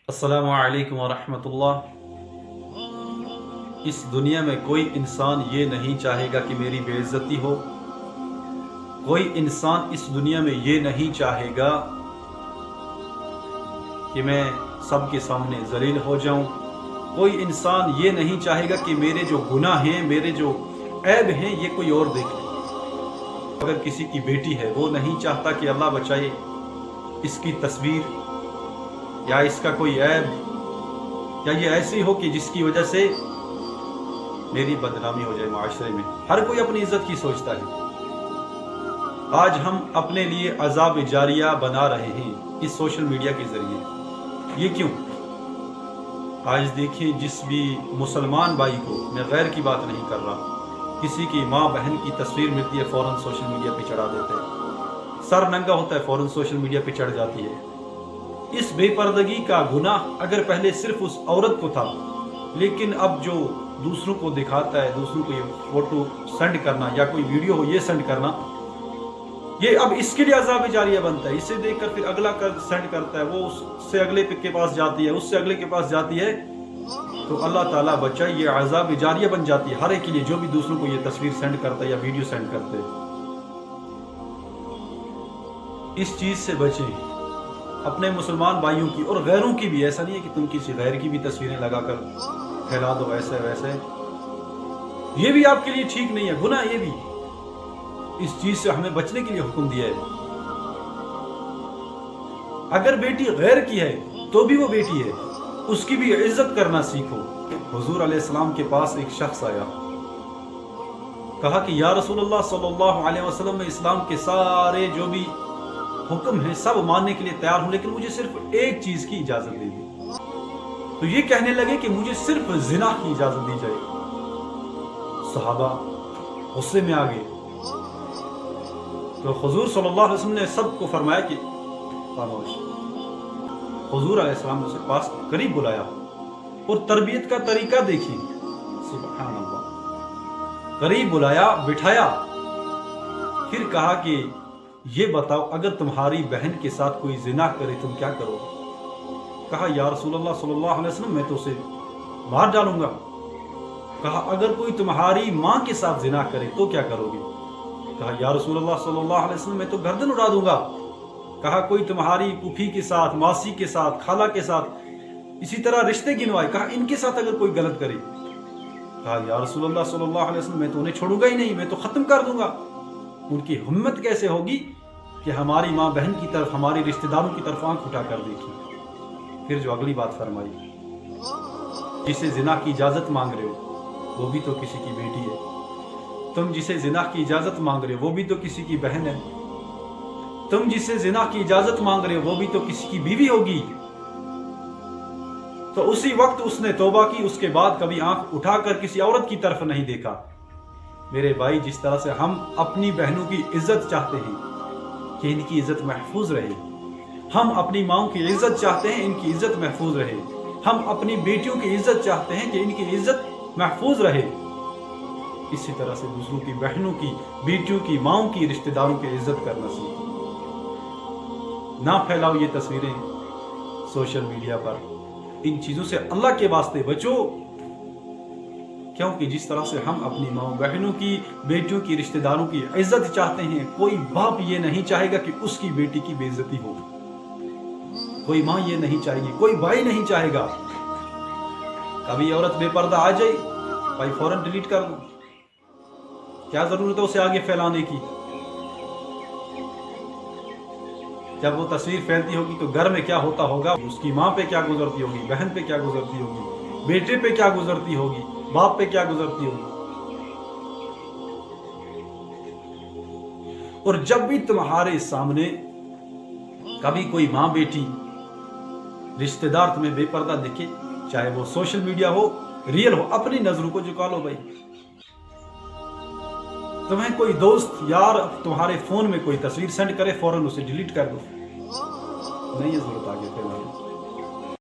السلام علیکم ورحمۃ اللہ۔ اس دنیا میں کوئی انسان یہ نہیں چاہے گا کہ میری بے عزتی ہو۔ کوئی انسان اس دنیا میں یہ نہیں چاہے گا کہ میں سب کے سامنے ذلیل ہو جاؤں۔ کوئی انسان یہ نہیں چاہے گا کہ میرے جو گناہ ہیں، میرے جو عیب ہیں، یہ کوئی اور دیکھ لے۔ اگر کسی کی بیٹی ہے، وہ نہیں چاہتا کہ اللہ بچائے اس کی تصویر یا اس کا کوئی عیب یا یہ ایسی ہو کہ جس کی وجہ سے میری بدنامی ہو جائے معاشرے میں۔ ہر کوئی اپنی عزت کی سوچتا ہے۔ آج ہم اپنے لیے عذاب جاریہ بنا رہے ہیں اس سوشل میڈیا کے ذریعے۔ یہ کیوں؟ آج دیکھیں، جس بھی مسلمان بھائی کو، میں غیر کی بات نہیں کر رہا، کسی کی ماں بہن کی تصویر ملتی ہے فوراً سوشل میڈیا پہ چڑھا دیتے ہیں۔ سر ننگا ہوتا ہے فوراً سوشل میڈیا پہ چڑھ جاتی ہے۔ اس بے پردگی کا گناہ اگر پہلے صرف اس عورت کو تھا، لیکن اب جو دوسروں کو دکھاتا ہے، دوسروں کو یہ فوٹو سینڈ کرنا یا کوئی ویڈیو ہو یہ سینڈ کرنا، یہ اب اس کے لیے عذاب جاریہ بنتا ہے۔ اسے دیکھ کر پھر اگلا سینڈ کرتا ہے، وہ اس سے اگلے کے پاس جاتی ہے، اس سے اگلے کے پاس جاتی ہے، تو اللہ تعالیٰ بچائے، یہ عذاب جاریہ بن جاتی ہے ہر ایک کے لیے جو بھی دوسروں کو یہ تصویر سینڈ کرتا ہے یا ویڈیو سینڈ کرتے ہیں۔ اس چیز سے بچیں، اپنے مسلمان بھائیوں کی اور غیروں کی بھی۔ ایسا نہیں ہے کہ تم کسی غیر کی بھی تصویریں لگا کر پھیلا دو ایسے ویسے، یہ بھی آپ کے لیے ٹھیک نہیں ہے، گناہ یہ بھی۔ اس چیز سے ہمیں بچنے کے لیے حکم دیا ہے۔ اگر بیٹی غیر کی ہے تو بھی وہ بیٹی ہے، اس کی بھی عزت کرنا سیکھو۔ حضور علیہ السلام کے پاس ایک شخص آیا، کہا کہ یا رسول اللہ صلی اللہ علیہ وسلم، میں اسلام کے سارے جو بھی حکم ہے سب ماننے کے لیے تیار ہوں، لیکن مجھے صرف ایک چیز کی اجازت دے دی۔ تو یہ کہنے لگے کہ مجھے صرف زنا کی اجازت دی جائے۔ صحابہ غصے میں آ گئے، تو حضور صلی اللہ علیہ وسلم نے سب کو فرمایا کہ خاموش۔ حضور علیہ السلام نے اسے پاس قریب بلایا اور تربیت کا طریقہ دیکھیں، سبحان اللہ، قریب بلایا، بٹھایا، پھر کہا کہ یہ بتاؤ، اگر تمہاری بہن کے ساتھ کوئی زنا کرے تم کیا کرو گے؟ کہا یا رسول اللہ صلی اللہ علیہ وسلم، میں تو اسے مار ڈالوں گا۔ کہا اگر کوئی تمہاری ماں کے ساتھ زنا کرے تو کیا کرو گے؟ کہا یا رسول اللہ صلی اللہ علیہ وسلم، میں تو گردن اڑا دوں گا۔ کہا کوئی تمہاری پھوپھی کے ساتھ، ماسی کے ساتھ، خالہ کے ساتھ، اسی طرح رشتے گنوائے، کہا ان کے ساتھ اگر کوئی غلط کرے، کہا یا رسول اللہ صلی اللہ علیہ وسلم، میں تو انہیں چھوڑوں گا ہی نہیں، میں تو ختم کر دوں گا۔ ان کی ہمت کیسے ہوگی کہ ہماری ماں بہن کی طرف، ہمارے رشتہ داروں کی طرف آنکھ اٹھا کر دیکھی۔ پھر جو اگلی بات فرمائی، جسے زنا کی اجازت مانگ رہے ہو وہ بھی تو کسی کی بیٹی ہے، تم جسے زنا کی اجازت مانگ رہے ہو وہ بھی تو کسی کی بہن ہے، تم جسے زنا کی اجازت مانگ رہے ہو وہ بھی تو کسی کی بیوی ہوگی۔ تو اسی وقت اس نے توبہ کی، اس کے بعد کبھی آنکھ اٹھا کر کسی عورت کی طرف نہیں دیکھا۔ میرے بھائی، جس طرح سے ہم اپنی بہنوں کی عزت چاہتے ہیں کہ ان کی عزت محفوظ رہے، ہم اپنی ماں کی عزت چاہتے ہیں ان کی عزت محفوظ رہے، ہم اپنی بیٹیوں کی عزت چاہتے ہیں کہ ان کی عزت محفوظ رہے، اسی طرح سے دوسروں کی بہنوں کی، بیٹیوں کی، ماؤں کی، رشتہ داروں کی عزت کرنا سیکھو۔ نہ پھیلاؤ یہ تصویریں سوشل میڈیا پر، ان چیزوں سے اللہ کے واسطے بچو، کیونکہ جس طرح سے ہم اپنی ماں بہنوں کی، بیٹیوں کی، رشتہ داروں کی عزت چاہتے ہیں، کوئی باپ یہ نہیں چاہے گا کہ اس کی بیٹی کی بے عزتی ہو، کوئی ماں یہ نہیں چاہے گی، کوئی بھائی نہیں چاہے گا۔ کبھی عورت بے پردہ آ جائے، بھائی فوراً ڈیلیٹ کر دو، کیا ضرورت ہے اسے آگے پھیلانے کی؟ جب وہ تصویر پھیلتی ہوگی تو گھر میں کیا ہوتا ہوگا، اس کی ماں پہ کیا گزرتی ہوگی، بہن پہ کیا گزرتی ہوگی، بیٹے پہ کیا گزرتی ہوگی، باپ پہ کیا گزرتی ہوگی۔ اور جب بھی تمہارے سامنے کبھی کوئی ماں بیٹی، رشتہ دار تمہیں بے پردہ دکھے، چاہے وہ سوشل میڈیا ہو، ریئل ہو، اپنی نظروں کو جھکا لو بھائی۔ تمہیں کوئی دوست یار تمہارے فون میں کوئی تصویر سینڈ کرے، فوراً اسے ڈیلیٹ کر دو، نہیں یہ ضرورت آگے پھیلانے۔